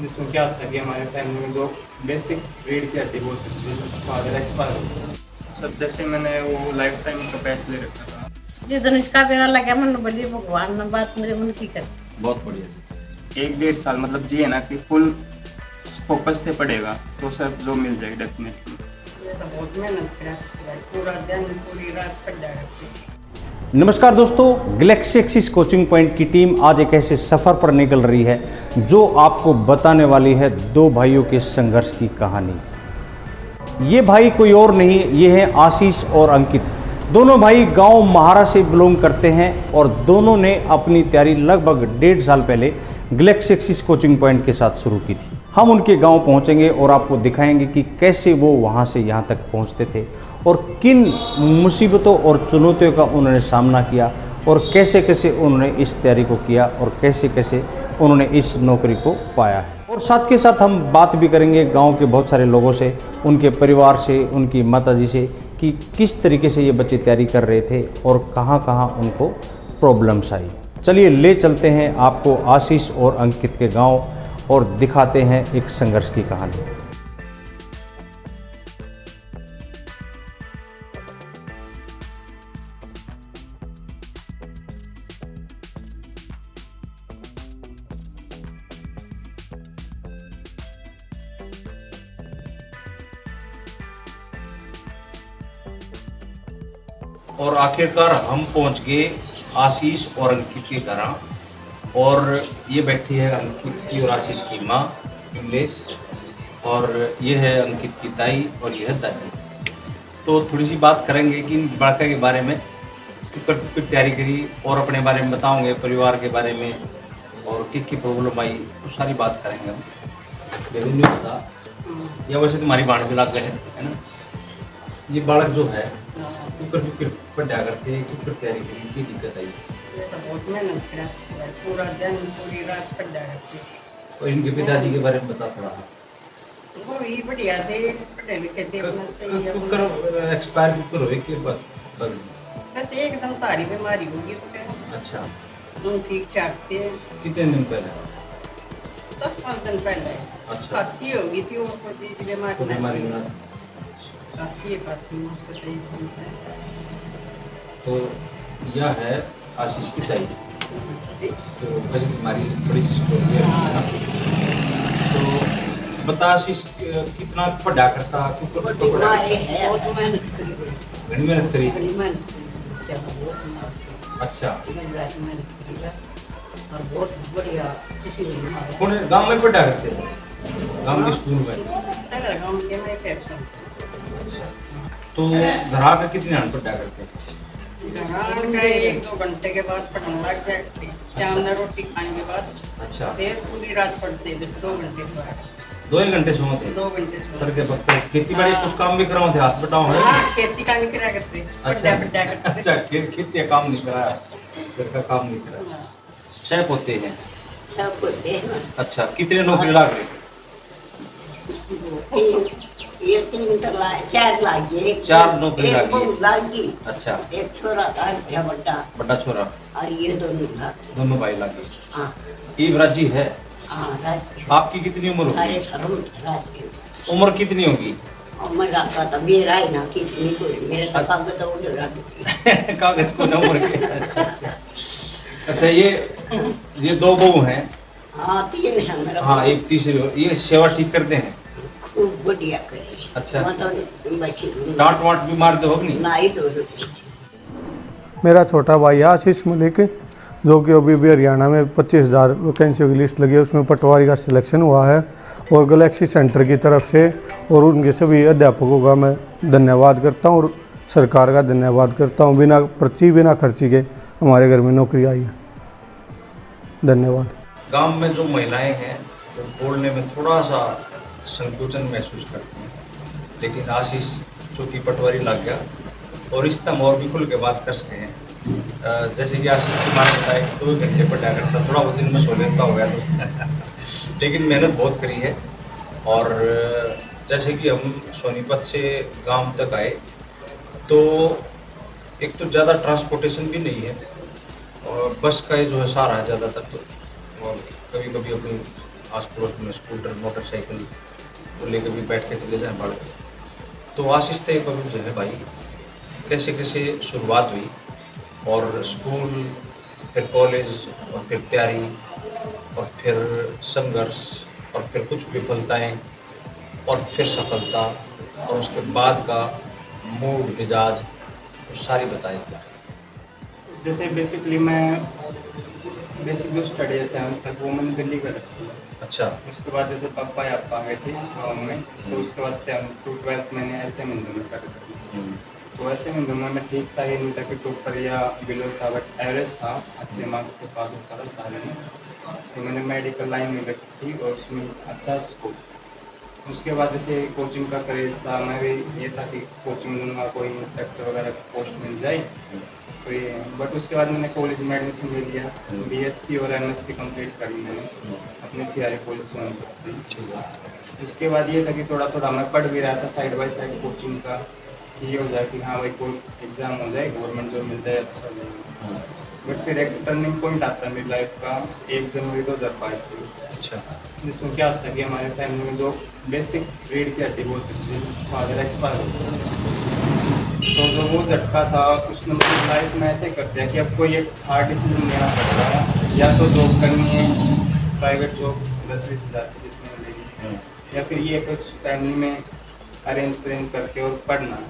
जिसमें क्या था कि हमारे फैमिली में जो बेसिक ब्रीड की आती है वो फादर एक्सपायर हो गए। सब जैसे मैंने वो लाइफ टाइम का पैच ले रखा था। जिस दिन इसका बेरा लगा मन बोली भगवान ने बात मेरे मन की कर। बहुत बढ़िया जी। 1-1.5 साल मतलब जी है ना कि फुल फोकस से पढ़ेगा तो सब जो मिल जाएगी डेफिनेटली। ये तो बहुत मेहनत करा पूरा दिन पूरी रात पढ़ जाएगा। नमस्कार दोस्तों, गैलेक्सी एक्सिस कोचिंग पॉइंट की टीम आज एक ऐसे सफ़र पर निकल रही है जो आपको बताने वाली है दो भाइयों के संघर्ष की कहानी। ये भाई कोई और नहीं, ये हैं आशीष और अंकित। दोनों भाई गांव महारा से बिलोंग करते हैं और दोनों ने अपनी तैयारी लगभग 1.5 साल पहले गैलेक्सी एक्सिस कोचिंग पॉइंट के साथ शुरू की थी। हम उनके गांव पहुंचेंगे और आपको दिखाएंगे कि कैसे वो वहां से यहां तक पहुंचते थे और किन मुसीबतों और चुनौतियों का उन्होंने सामना किया और कैसे कैसे उन्होंने इस तैयारी को किया और कैसे कैसे उन्होंने इस नौकरी को पाया है। और साथ के साथ हम बात भी करेंगे गांव के बहुत सारे लोगों से, उनके परिवार से, उनकी माताजी से कि किस तरीके से ये बच्चे तैयारी कर रहे थे और कहाँ कहाँ उनको प्रॉब्लम्स आई। चलिए ले चलते हैं आपको आशीष और अंकित के गाँव और दिखाते हैं एक संघर्ष की कहानी। और आखिरकार हम पहुंच गए आशीष और अंकित के घर। और ये बैठी है अंकित की और आशीष की माँ कमलेश, और ये है अंकित की ताई और ये है दादी। तो थोड़ी सी बात करेंगे कि इन बड़का के बारे में, फिर तैयारी करी और अपने बारे में बताओगे, परिवार के बारे में और किस प्रॉब्लम आई, तो सारी बात करेंगे हम। लेकिन नहीं पता या वैसे तुम्हारी बाण भी लग गए है ना। ये बालक जो है कुकर पढ़ा करके कुकर तैयारी करी की दिक्कत आई। ये तो बहुत मेहनत करा पूरा दिन पूरी रात पढ़ जाएगा। और इनके पिताजी के बारे में बता थोड़ा। वो भी बढ़िया थे, पढ़े लिखे थे, अपना सही है। कुकर एक्सपायर कुकर हुए के बाद बस एकदम तारी बीमारी होगी उसके। अच्छा, तुम ठीक ठाक थे। कितने दिन पहले? 10-5 दिन पहले। अच्छा, खांसी हो गई थी, वो कोई बीमारी ना। खांसी उसको सही है। तो यह है आशीष की ताई। तो वैसे तुम्हारी बड़ी सी स्टोरी है। तो बता आशीष कितना पढ़ा करता कुकर तो पढ़ा बहुत मेहनत घनी मेहनत करी। अच्छा, और बहुत बढ़िया कौन गांव में पढ़ा करते गांव के स्कूल में? गाँव के में कैसे। अच्छा, तो घर आकर कितने आने पढ़ा करते? घर का 1-2 घंटे के बाद पढ़ने लग जाते। शाम में रोटी खाने के बाद। अच्छा, फिर पूरी रात पढ़ते, बस 2 घंटे के बाद। 2 घंटे सोते? 2 घंटे सोते। के वक्त खेती बाड़ी कुछ काम भी कराओ थे, हाथ बटाओ है? खेती का नहीं करा करते। अच्छा, पढ़ा करते। अच्छा, खेती का काम नहीं कराया, घर का काम नहीं कराया। 6 पोते हैं? 6 पोते हैं। अच्छा, कितने नौकरी लग रही? 4 लागी। 4 नौकरी एक लगी। बहू लागी। अच्छा, एक छोरा था बड़ा छोरा और ये दोनों भाई लगे। हाँ राजी है। हाँ। आपकी कितनी उम्र होगी? उम्र कितनी होगी? कागज को न उम्र के। अच्छा अच्छा अच्छा, ये 2 बहू हैं। हाँ 3 है मेरा। हाँ, एक तीसरी। ये सेवा ठीक करते हैं? खूब बढ़िया करे। अच्छा, मतलब डांट वाट भी मारते हो नहीं? नहीं तो। मेरा छोटा भाई है आशीष मलिक, जो कि अभी भी हरियाणा में 25,000 वैकेंसियों की लिस्ट लगी है, उसमें पटवारी का सिलेक्शन हुआ है। और गैलेक्सी सेंटर की तरफ से और उनके सभी अध्यापकों का मैं धन्यवाद करता हूँ और सरकार का धन्यवाद करता हूँ। बिना पर्ची बिना खर्ची के हमारे घर में नौकरी आई है। धन्यवाद। गांव में जो महिलाएं हैं वो बोलने में थोड़ा सा संकोचन महसूस करती हैं, लेकिन आशीष चूँकि पटवारी लग गया और इस तम और भी खुल के बात कर सके हैं। जैसे कि आशीष की बात बताए 2 घंटे पढ़ा करता, थोड़ा बहुत दिन में सो लेता हो गया तो लेकिन मेहनत बहुत करी है। और जैसे कि हम सोनीपत से गांव तक आए तो एक तो ज़्यादा ट्रांसपोर्टेशन भी नहीं है और बस का ही जो है सहारा है ज़्यादातर। तो और कभी कभी अपनी आस पड़ोस में स्कूटर मोटरसाइकिल को लेकर भी बैठ के चले जाएं बालक। तो आहिस्ते बबू जो है भाई कैसे कैसे शुरुआत हुई और स्कूल, फिर कॉलेज और फिर तैयारी और फिर संघर्ष और फिर कुछ विफलताएं और फिर सफलता और उसके बाद का मूड मिजाज तो सारी बताइएगा। जैसे बेसिकली मैं बेसिक जो स्टडी है 7th तक वो मैंने दिल्ली कर रखी है। अच्छा। उसके बाद जैसे पापा या आ गए थे गाँव में, तो उसके बाद 7th to 12th मैंने ऐसे हिंदू में कर रखी। तो ऐसे हिंदू में ठीक था, ये नहीं था कि टॉपर या बिलो था, बट एवरेज था, अच्छे मार्क्स के पास होता था सारे में। तो मैंने मेडिकल लाइन में रखी थी और उसमें अच्छा स्कोप। उसके बाद जैसे कोचिंग का क्रेज था, मैं भी ये था कि कोचिंग लूँगा, कोई इंस्पेक्टर वगैरह पोस्ट मिल जाए तो ये। बट उसके बाद मैंने कॉलेज में एडमिशन ले लिया, बीएससी और एमएससी कंप्लीट करी मैंने अपने सीआरए कॉलेज सोनपुर से। उसके बाद ये था कि थोड़ा थोड़ा मैं पढ़ भी रहा था साइड बाय साइड कोचिंग का, कि ये हो जाए कि हाँ भाई कोई एग्ज़ाम हो जाए, गवर्नमेंट जॉब मिल जाए, अच्छा हो जाए। बट फिर एक टर्निंग पॉइंट आता है मेरी लाइफ का 1 जनवरी 2022 से। अच्छा। जिसमें क्या होता है कि हमारे फैमिली में जो बेसिक रीढ़ की हड्डी बोलते थे, फादर एक्सपायर हो गए। तो जो वो झटका था उसने मेरी लाइफ में ऐसे कर दिया कि अब कोई एक हार्ड डिसीजन लेना पड़ रहा है, या तो जॉब करनी है, प्राइवेट जॉब 10-20 हज़ार की जितनी मिलेगी, या फिर ये कुछ फैमिली में अरेंज करके और पढ़ना है।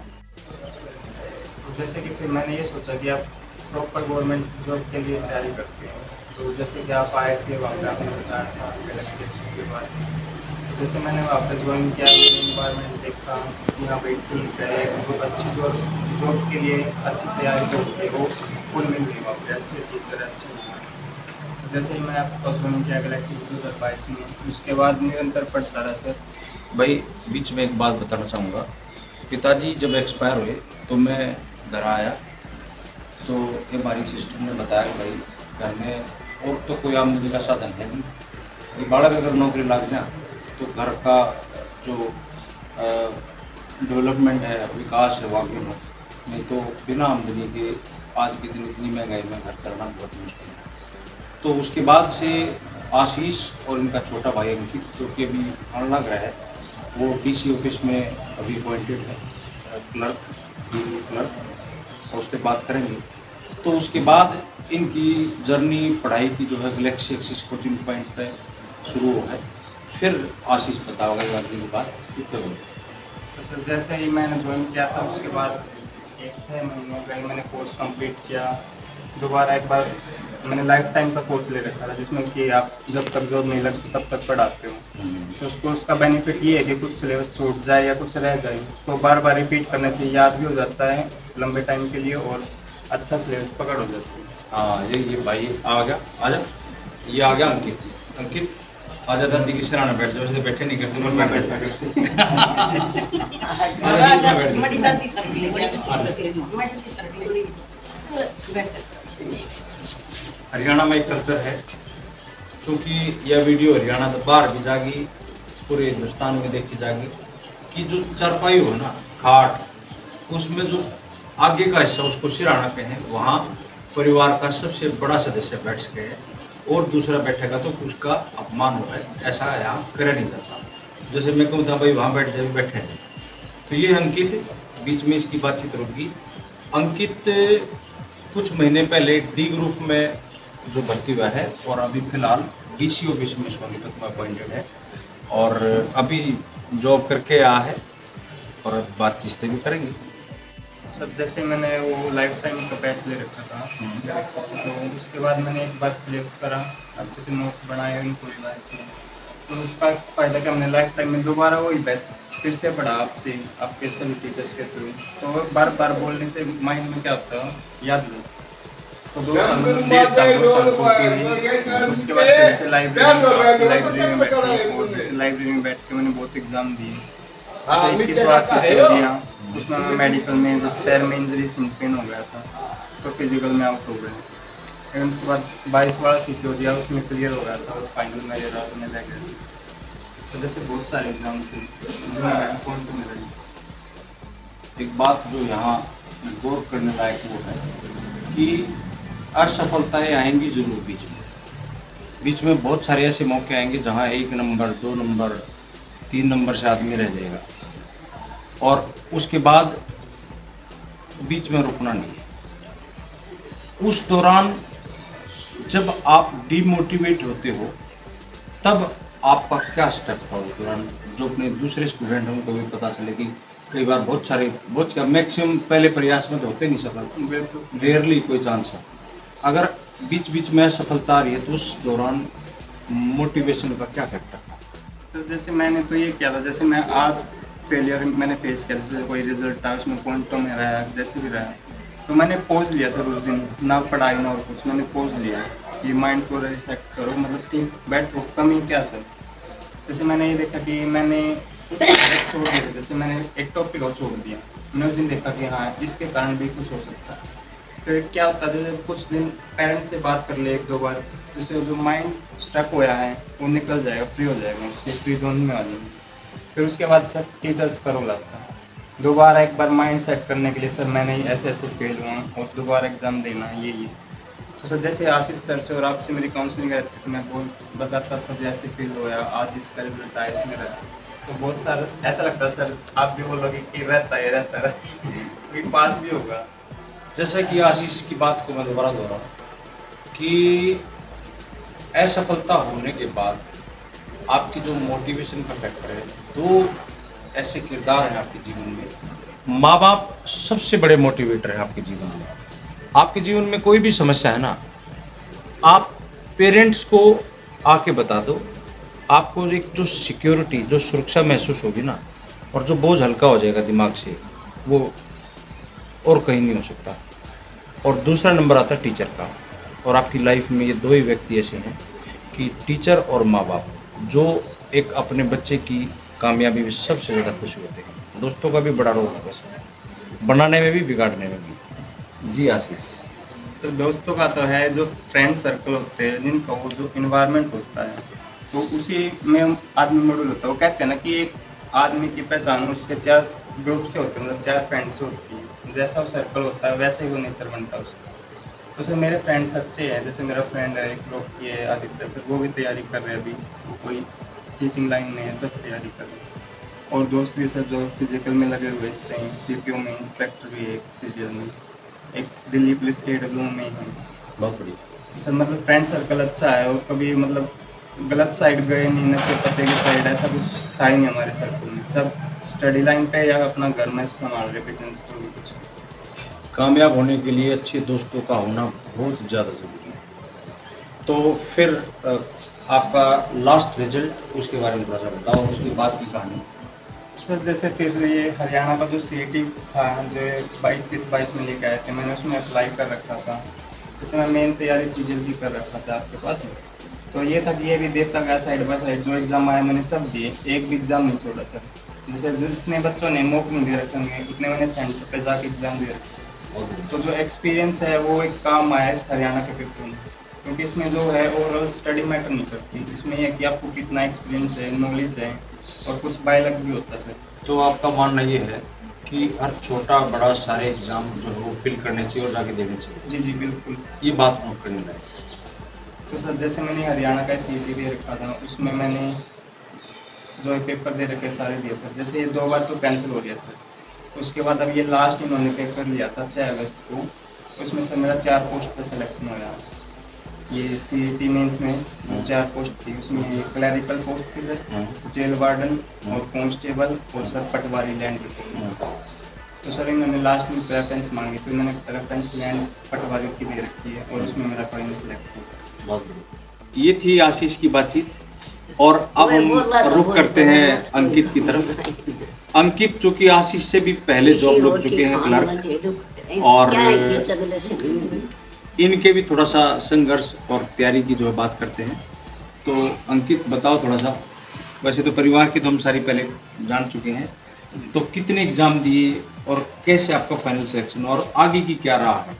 तो जैसे कि फिर मैंने ये सोचा कि आप प्रॉपर गवर्नमेंट जॉब के लिए तैयारी करते हैं। तो जैसे कि आप आए थे वहाँ पे, आपने बताया था गैलेक्सी एक्सिस के बारे में। तो जैसे मैंने वहाँ पे ज्वाइन किया, इन्वायरमेंट देखा कि हाँ भाई ठीक है, जो अच्छी जॉब के लिए अच्छी तैयारी करती है वो फुल मिल रही वहाँ पे, अच्छे टीचर, अच्छे लोग। तो जैसे ही मैं आपका ज्वाइन किया गैलेक्सी 2022 में, उसके बाद निरंतर पढ़ता रहा सर। भाई बीच में एक बात बताना चाहूँगा, पिताजी जब एक्सपायर हुए तो मैं घर आया तो ये हमारी सिस्टर ने बताया कि भाई घर में और तो कोई आमदनी का साधन है नहीं, ये बालक अगर नौकरी लग जाए तो घर का जो डेवलपमेंट है, विकास है वाकई में, नहीं तो बिना आमदनी के आज के दिन इतनी महंगाई में घर चलना बहुत मुश्किल है। तो उसके बाद से आशीष और इनका छोटा भाई अंकित जो कि अभी आना लग रहा है, वो डीसी ऑफिस में अभी अपॉइंटेड है, क्लर्क, और उससे बात करेंगे। तो उसके बाद इनकी जर्नी पढ़ाई की जो है गैलेक्सी एक्सिस कोचिंग पॉइंट पे शुरू है, फिर आशीष बताओगे अगली की बात कितने हो। तो सर जैसे ही मैंने ज्वाइन किया था उसके बाद 6 महीनों का मैंने कोर्स कंप्लीट किया। दोबारा एक बार मैंने लाइफ टाइम का कोर्स ले रखा था, जिसमें कि आप जब तक जॉब नहीं लगती तब तक पढ़ाते हो। तो उस कोर्स का बेनिफिट ये है कि कुछ सिलेबस छूट जाए या कुछ रह जाए तो बार बार रिपीट करने से याद भी हो जाता है लंबे टाइम के लिए, और अच्छा सिलेबस पकड़ हो जाती है। हाँ ये भाई आ गया, आ जा, ये आ गया अंकित आजा, दादी की सराहना बैठ जाओ, बैठे नहीं करते मैं बैठ बड़ी दादी सब्जी बड़ी सब्जी हरियाणा में एक कल्चर है, चूँकि यह वीडियो हरियाणा तो बाहर भी जाएगी, पूरे हिंदुस्तान में देखी जाएगी कि जो चारपाई हो ना खाट, उसमें जो आगे का हिस्सा उसको सिराना पे है, वहाँ परिवार का सबसे बड़ा सदस्य बैठ सके है और दूसरा बैठेगा तो उसका अपमान हो है, ऐसा यहाँ करे नहीं जाता। जैसे मैं कहूँ था भाई वहाँ बैठ जाए, बैठे हैं। तो ये अंकित, बीच में इसकी बातचीत रुकी। अंकित कुछ महीने पहले डी ग्रुप में जो भर्ती हुआ है और अभी फिलहाल डीसी ऑफिस में सोनीपत में अपॉइंटेड है और अभी जॉब करके आया है और बातचीत भी करेंगे। सर जैसे मैंने वो लाइफ टाइम का बैच ले रखा था, तो उसके बाद मैंने एक बार सिलेक्ट करा, अच्छे से नोट्स बनाए, उनको रिवाइज किया। तो उसका फ़ायदा क्या, हमने लाइफ टाइम में दोबारा वही बैच फिर से पढ़ा आपसे, आपके सभी टीचर्स के थ्रू। तो बार बार बोलने से माइंड में क्या होता है, याद नहीं। तो 2 साल 1.5 साल 2 साल कोचिंग ली। उसके बाद फिर से लाइब्रेरी में बैठ के, और जैसे लाइब्रेरी में बैठ के मैंने बहुत एग्ज़ाम दिए। जैसे 21 बार से दिया, उसमें मैं मेडिकल में जैसे पैर में इंजरी सिंक पेन हो गया था तो फिजिकल में आउट हो गया। फिर उसके बाद 22 बार सीखो दिया, उसमें क्लियर हो गया था और फाइनल मेरे रात में रह गया। तो जैसे बहुत सारे एग्जाम थे जो मैं पॉइंट में रही। एक बात जो यहाँ गौर करने लायक वो है कि असफलताएं आएंगी जरूर बीच में, बीच में बहुत सारे ऐसे मौके आएंगे जहाँ 1 नंबर 2 नंबर 3 नंबर से आदमी रह जाएगा, और उसके बाद बीच में रुकना नहीं है। उस दौरान जब आप डिमोटिवेट होते हो तब आपका क्या स्टेप था उस दौरान, जो अपने दूसरे स्टूडेंट हैं उनको भी पता चले कि कई बार बहुत मैक्सिमम पहले प्रयास में तो होते नहीं सफल, बिल्कुल। रेयरली कोई चांस है। अगर बीच बीच में सफलता आ रही है तो उस दौरान मोटिवेशन का क्या फैक्टर था? तो जैसे मैंने तो ये किया था, जैसे मैं आज फेलियर मैंने फेस किया, जैसे कोई रिजल्ट आया उसमें पॉइंटों में रहा जैसे भी रहा, तो मैंने पॉज लिया सर उस दिन, ना पढ़ाई ना और कुछ, मैंने पॉज लिया कि माइंड को रिसेट करो, मतलब कि बैठो, कमी क्या सर। जैसे मैंने ये देखा कि मैंने छोड़ दिया, जैसे मैंने एक टॉपिक और छोड़ दिया, मैंने उस दिन देखा कि हाँ इसके कारण भी कुछ हो सकता है। फिर क्या होता है, जैसे कुछ दिन पेरेंट्स से बात कर ले 1-2 बार, जैसे जो माइंड स्टक होया है वो निकल जाएगा, फ्री हो जाएगा, उससे फ्री जोन में आ जाएंगे। फिर उसके बाद सर टीचर्स करो लगता है दोबारा एक बार माइंड सेट करने के लिए, सर मैंने ऐसे ऐसे फेल हुआ और दोबारा एग्ज़ाम देना ये। तो सर जैसे आशीष सर से और आपसे मेरी काउंसलिंग रहती थी, मैं बताता सर जैसे फील होया, आज इसका रिजल्ट आया इसमें रहा, तो बहुत सारा ऐसा लगता है सर आप भी बोलोगे कि रहता है पास भी होगा। जैसे कि आशीष की बात को मैं दोबारा दोहराऊं कि असफलता होने के बाद आपकी जो मोटिवेशन का फैक्टर है, 2 ऐसे किरदार हैं आपके जीवन में। माँ बाप सबसे बड़े मोटिवेटर हैं आपके जीवन में। आपके जीवन में कोई भी समस्या है ना, आप पेरेंट्स को आके बता दो, आपको एक जो सिक्योरिटी, जो सुरक्षा महसूस होगी ना, और जो बोझ हल्का हो जाएगा दिमाग से, वो और कहीं नहीं हो सकता। और दूसरा नंबर आता है टीचर का, और आपकी लाइफ में ये 2 ही व्यक्ति ऐसे हैं कि टीचर और माँ बाप, जो एक अपने बच्चे की कामयाबी में सबसे ज़्यादा खुश होते हैं। दोस्तों का भी बड़ा रोल है वैसे, बनाने में भी बिगाड़ने में भी। जी आशीष। सर दोस्तों का तो है, जो फ्रेंड सर्कल होते हैं जिनका वो जो इन्वायरमेंट होता है, तो उसी में आदमी मॉडल होता है। वो कहते हैं ना कि एक आदमी की पहचान उसके 4 ग्रुप से होते हैं, मतलब 4 फ्रेंड्स से होती है। जैसा वो सर्कल होता है वैसा ही वो नेचर बनता है उसका। तो सर मेरे फ्रेंड्स अच्छे हैं, जैसे मेरा फ्रेंड है एक लोग की है आदित्य सर, वो भी तैयारी कर रहे हैं अभी, वो कोई टीचिंग लाइन में है, सब तैयारी कर रहे हैं। और दोस्त भी सर जो फिजिकल में लगे हुए इस टाइम, CPO में इंस्पेक्टर भी है सीजीएल में, एक दिल्ली पुलिस AWO में है। बहुत बढ़िया सर मतलब फ्रेंड सर्कल अच्छा है, और कभी मतलब गलत साइड गए नहीं, नशे पते की साइड ऐसा कुछ था ही नहीं हमारे सर्कल में। सब स्टडी लाइन पे या अपना घर में संभाल रहे बिजनेस तो भी कुछ। कामयाब होने के लिए अच्छे दोस्तों का होना बहुत ज़्यादा ज़रूरी है। तो फिर आपका लास्ट रिजल्ट, उसके बारे में थोड़ा सा बताओ, उसके बाद की कहानी। सर जैसे फिर ये हरियाणा का जो CET था जो 22 में लेकर आए थे, मैंने उसमें अप्लाई कर रखा था। जैसे मैं मेन तैयारी CGL की कर रखा था आपके पास, तो ये था कि ये भी देता गया साइड बाय साइड, जो एग्ज़ाम आया मैंने सब दिए, एक भी एग्ज़ाम नहीं छोड़ा सर। जैसे जितने बच्चों ने मॉक नहीं दे रखे होंगे उतने मैंने सेंटर पे जाके एग्ज़ाम दे रखे। तो जो एक्सपीरियंस है वो एक काम आया इस हरियाणा के पेपर में, क्योंकि इसमें जो है ओवरऑल स्टडी मैटर नहीं करती, इसमें यह है कि आपको कितना एक्सपीरियंस है, नॉलेज है, और कुछ बायलक भी होता है सर। तो आपका मानना ये है कि हर छोटा बड़ा सारे एग्जाम जो है वो फिल करने चाहिए और जाके देने चाहिए। जी जी बिल्कुल। ये बात नोट करने लायक। तो सर जैसे मैंने हरियाणा का CET दे रखा था, उसमें मैंने जो पेपर दे रखे सारे दिए सर। जैसे ये 2 बार तो कैंसिल हो गया सर, उसके बाद अब ये लास्ट इन्होंने पेपर लिया था 6 अगस्त को, उसमें सर मेरा 4 पोस्ट पर सिलेक्शन हुआ। ये CET मेंस में 4 पोस्ट थी, उसमें क्लैरिकल पोस्ट थी सर, जेल वार्डन और कांस्टेबल, और सर पटवारी लैंड रिपोर्ट। तो सर इन्होंने लास्ट में प्रेफरेंस मांगी, तो मैंने प्रेफरेंस लैंड पटवारी की दे रखी है, और उसमें मेरा फाइनल सिलेक्ट हुआ। बहुत बढ़िया। ये थी आशीष की बातचीत, और अब हम रुक करते हैं अंकित की तरफ। अंकित जो कि आशीष से भी पहले जॉब लग चुके हैं क्लर्क, और इनके भी थोड़ा सा संघर्ष और तैयारी की जो है बात करते हैं। तो अंकित बताओ थोड़ा सा, वैसे तो परिवार की तो हम सारी पहले जान चुके हैं, तो कितने एग्जाम दिए और कैसे आपका फाइनल सिलेक्शन और आगे की क्या रहा है?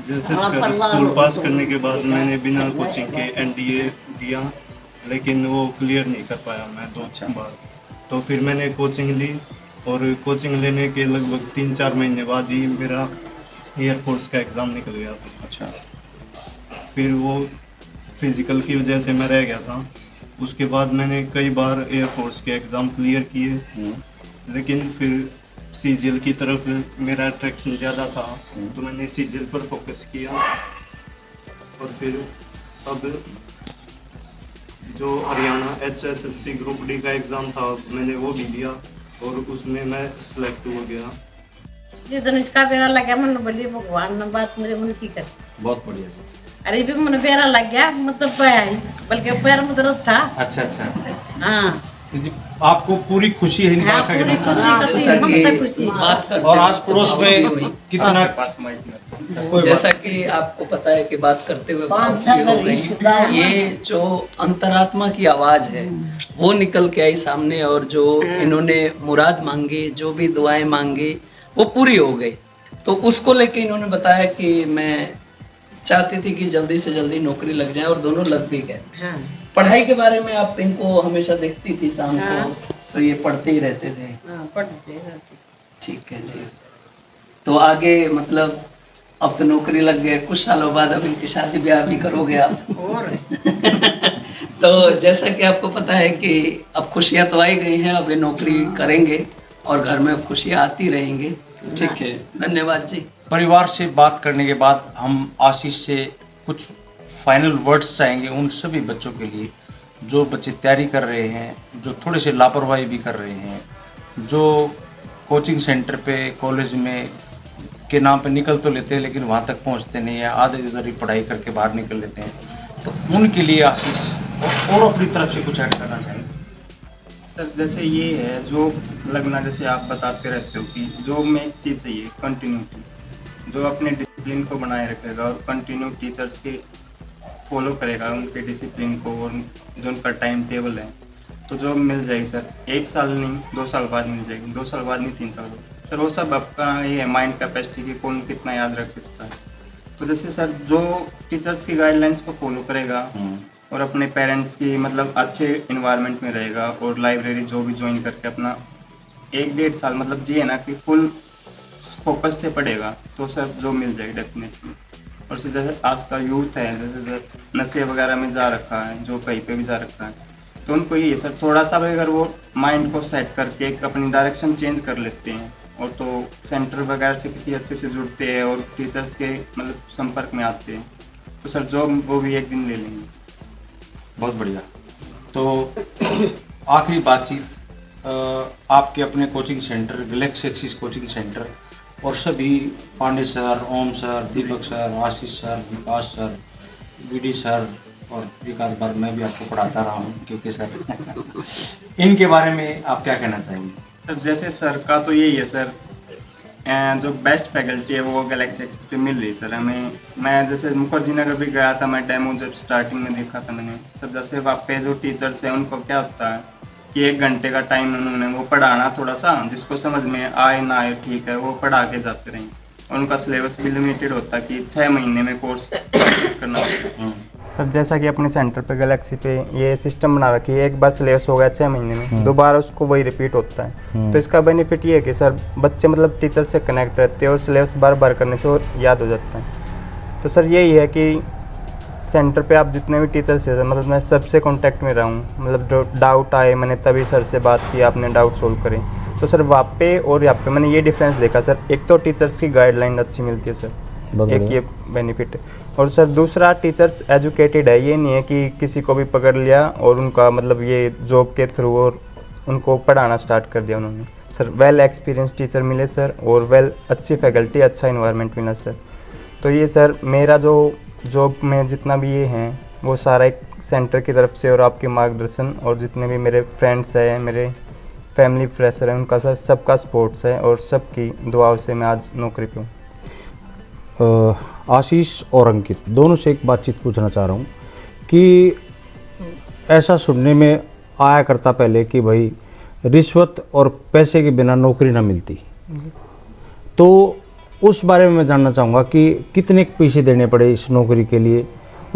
जैसे स्कूल पास करने के बाद मैंने बिना कोचिंग के NDA दिया, लेकिन वो क्लियर नहीं कर पाया मैं 2 बार। तो फिर मैंने कोचिंग ली, और कोचिंग लेने के लगभग 3-4 महीने बाद ही मेरा एयरफोर्स का एग्ज़ाम निकल गया। अच्छा। फिर वो फिजिकल की वजह से मैं रह गया था। उसके बाद मैंने कई बार एयरफोर्स के एग्ज़ाम क्लियर किए, लेकिन फिर सीजीएल की तरफ मेरा अट्रैक्शन ज़्यादा था, तो मैंने सीजीएल पर फोकस किया। और फिर अब जो हरियाणा HSSC ग्रुप डी का एग्ज़ाम था मैंने वो भी दिया और उसमें मैं सिलेक्ट हो गया। जिस दिन इसका बेरा लग गया मन बोली भगवान ने बात मेरे मन की कर। बहुत बढ़िया जी। अरे भी मन बेरा लग गया मतलब पाया ही, बल्कि पैर में दर्द था। अच्छा अच्छा हाँ जी, आपको पूरी खुशी है इन हाँ, बात का पूरी कि खुशी नहीं? का जैसा मन कि तक खुशी। बात करते और आस पड़ोस में कितना पास माइक में कोई जैसा बात- कि आपको पता है कि बात करते हुए बहुत सी हो गई, ये जो अंतरात्मा की आवाज है वो निकल के आई सामने, और जो इन्होंने मुराद मांगे, जो भी दुआएं मांगी वो पूरी हो गई। तो उसको लेके इन्होंने बताया कि मैं चाहती थी कि जल्दी से जल्दी नौकरी लग जाए, और दोनों लग भी गए। हाँ पढ़ाई के बारे में आप इनको हमेशा देखती थी शाम हाँ। को, तो ये पढ़ते ही रहते थे। हाँ पढ़ते रहते। ठीक है जी। तो आगे मतलब अब तो नौकरी लग गए, कुछ सालों बाद अब इनकी शादी ब्याह भी करोगे आप। और तो जैसा कि आपको पता है कि अब खुशियां तो आई गई हैं, अब ये नौकरी करेंगे और घर में अब खुशियां आती रहेंगी। ठीक है, धन्यवाद जी। परिवार से बात करने के बाद हम आशीष से कुछ फाइनल वर्ड्स चाहेंगे उन सभी बच्चों के लिए जो बच्चे तैयारी कर रहे हैं, जो थोड़े से लापरवाही भी कर रहे हैं, जो कोचिंग सेंटर पे कॉलेज में के नाम पे निकल तो लेते हैं लेकिन वहाँ तक पहुँचते नहीं है, आधे इधर ही पढ़ाई करके बाहर निकल लेते हैं। तो उनके लिए आशीष और अपनी तरफ से कुछ ऐड करना चाहेंगे? सर जैसे ये है जो लगना, जैसे आप बताते रहते हो कि जो में एक चीज़ चाहिए कंटिन्यूटी, जो अपने डिसिप्लिन को बनाए रखेगा और कंटिन्यू टीचर्स के फॉलो करेगा उनके डिसिप्लिन को और जो उनका टाइम टेबल है, तो जॉब मिल जाएगी सर। 1 साल नहीं 2 साल बाद मिल जाएगी, 2 साल बाद नहीं 3 साल बाद। सर वो सब आपका ये है माइंड कैपेसिटी की कौन कितना याद रख सकता है। तो जैसे सर जो टीचर्स की गाइडलाइंस को फॉलो करेगा और अपने पेरेंट्स की मतलब अच्छे इन्वायरमेंट में रहेगा और लाइब्रेरी जो भी ज्वाइन करके अपना 1-1.5 साल मतलब ये है ना कि फुल फोकस से पढ़ेगा तो सर जो मिल जाएगी डेफिनेटली। और सर जैसे आज का यूथ है, जैसे नशे वगैरह में जा रखा है, जो कहीं पे भी जा रखा है, तो उनको ये सर थोड़ा सा भी अगर वो माइंड को सेट करके एक अपनी डायरेक्शन चेंज कर लेते हैं और तो सेंटर वगैरह से किसी अच्छे से जुड़ते हैं और टीचर्स के मतलब संपर्क में आते हैं, तो सर जॉब वो भी एक दिन ले लेंगे। बहुत बढ़िया। तो आखिरी बातचीत आपके अपने coaching centre Galaxy axis coaching centre और सभी पांडे सर, ओम सर, दीपक सर, आशीष सर, विकास सर, बीडी सर और एक आध बार मैं भी आपको पढ़ाता रहा हूँ क्योंकि सर इनके बारे में आप क्या कहना चाहेंगे? सर जैसे सर का तो यही है सर, जो बेस्ट फैकल्टी है वो गैलेक्सी एक्सिस पे मिल रही सर हमें। मैं जैसे मुखर्जी नगर भी गया था, मैं डेमो जब स्टार्टिंग में देखा था मैंने सर, जैसे वहाँ पे जो टीचर्स हैं उनको क्या होता है कि 1 घंटे का टाइम उन्होंने वो पढ़ाना, थोड़ा सा जिसको समझ में आए ना आए ठीक है वो पढ़ा के जाते रहें, और उनका सिलेबस भी लिमिटेड होता है कि 6 महीने में कोर्स करना होता है। सर जैसा कि अपने सेंटर पे गैलेक्सी पे ये सिस्टम बना रखी है, एक बार सिलेबस हो गया 6 महीने में दोबारा उसको वही रिपीट होता है। तो इसका बेनिफिट ये है कि सर बच्चे मतलब टीचर से कनेक्ट रहते हैं और सिलेबस बार बार करने से वो याद हो जाता है। तो सर यही है कि सेंटर पे आप जितने भी टीचर्स हैं मतलब मैं सबसे कांटेक्ट में रहा हूँ, मतलब जो डाउट आए मैंने तभी सर से बात की, आपने डाउट सोल्व करे। तो सर वहाँ पे और यहाँ पे मैंने ये डिफरेंस देखा सर, एक तो टीचर्स की गाइडलाइन अच्छी मिलती है सर, एक ये बेनिफिट है। और सर दूसरा टीचर्स एजुकेटेड है, ये नहीं है कि किसी को भी पकड़ लिया और उनका मतलब ये जॉब के थ्रू और उनको पढ़ाना स्टार्ट कर दिया उन्होंने। सर वेल एक्सपीरियंस टीचर मिले सर और वेल अच्छी फैकल्टी, अच्छा इन्वायरमेंट मिला सर। तो ये सर मेरा जो जॉब में जितना भी ये हैं वो सारा एक सेंटर की तरफ से और आपके मार्गदर्शन और जितने भी मेरे फ्रेंड्स हैं, मेरे फैमिली प्रेशर है, उनका सर सबका सपोर्ट्स है और सबकी दुआओं से मैं आज नौकरी पे हूँ। आशीष और अंकित दोनों से एक बातचीत पूछना चाह रहा हूँ कि ऐसा सुनने में आया करता पहले कि भाई रिश्वत और पैसे के बिना नौकरी ना मिलती, तो उस बारे में मैं जानना चाहूँगा कि कितने पैसे देने पड़े इस नौकरी के लिए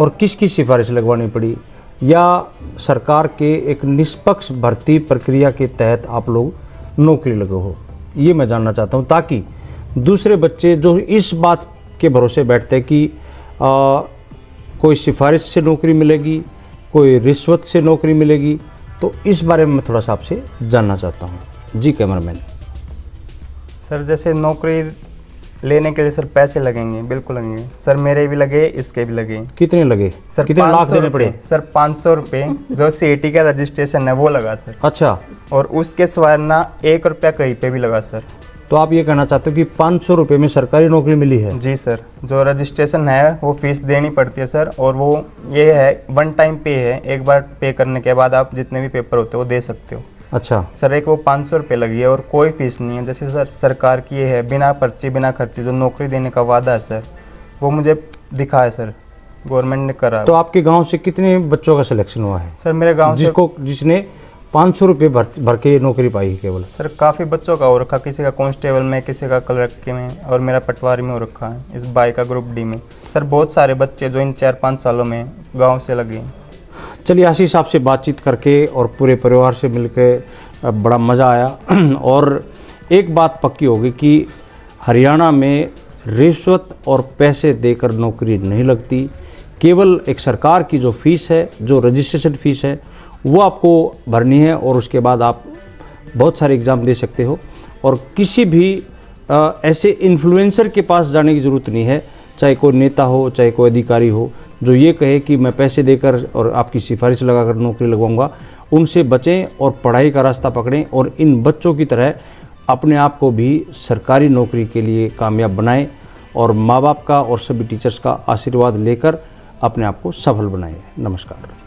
और किसकी सिफारिश लगवानी पड़ी, या सरकार के एक निष्पक्ष भर्ती प्रक्रिया के तहत आप लोग नौकरी लगे हो, ये मैं जानना चाहता हूँ, ताकि दूसरे बच्चे जो इस बात के भरोसे बैठते कि कोई सिफारिश से नौकरी मिलेगी, कोई रिश्वत से नौकरी मिलेगी, तो इस बारे में मैं थोड़ा सा आपसे जानना चाहता हूँ। जी कैमरामैन। सर जैसे नौकरी लेने के लिए सर पैसे लगेंगे, बिल्कुल लगेंगे सर, मेरे भी लगे, इसके भी लगे। कितने लगे सर कितने लाख 500 देने पड़े? सर 500 रुपये जो CAT का रजिस्ट्रेशन है वो लगा सर, अच्छा, और उसके सिवाय ना 1 रुपया कहीं पे भी लगा सर। तो आप ये कहना चाहते हो कि 500 रुपये में सरकारी नौकरी मिली है? जी सर, जो रजिस्ट्रेशन है वो फीस देनी पड़ती है सर, और वो ये है 1 टाइम पे है, एक बार पे करने के बाद आप जितने भी पेपर होते हैं वो दे सकते हो। अच्छा सर एक वो 500 रुपये लगी है और कोई फीस नहीं है। जैसे सर सरकार की ये है बिना पर्ची बिना खर्ची जो नौकरी देने का वादा है सर, वो मुझे दिखा है सर, गवर्नमेंट ने करा। तो आपके गांव से कितने बच्चों का सिलेक्शन हुआ है सर मेरे गांव से जिसने 500 रुपये भर के नौकरी पाई है केवल? सर काफ़ी बच्चों का हो रखा, किसी का कांस्टेबल में, किसी का क्लर्क में, और मेरा पटवारी में हो रखा है, इस बाई का ग्रुप डी में। सर बहुत सारे बच्चे जो इन 4-5 सालों में गाँव से लगे हैं। चलिए आशीष आपसे बातचीत करके और पूरे परिवार से मिलकर बड़ा मज़ा आया। और एक बात पक्की होगी कि हरियाणा में रिश्वत और पैसे देकर नौकरी नहीं लगती। केवल एक सरकार की जो फीस है, जो रजिस्ट्रेशन फ़ीस है, वो आपको भरनी है और उसके बाद आप बहुत सारे एग्ज़ाम दे सकते हो। और किसी भी ऐसे इन्फ्लुएंसर के पास जाने की ज़रूरत नहीं है, चाहे कोई नेता हो, चाहे कोई अधिकारी हो, जो ये कहे कि मैं पैसे देकर और आपकी सिफारिश लगाकर नौकरी लगवाऊंगा। उनसे बचें और पढ़ाई का रास्ता पकड़ें और इन बच्चों की तरह अपने आप को भी सरकारी नौकरी के लिए कामयाब बनाएं और माँ बाप का और सभी टीचर्स का आशीर्वाद लेकर अपने आप को सफल बनाएं। नमस्कार।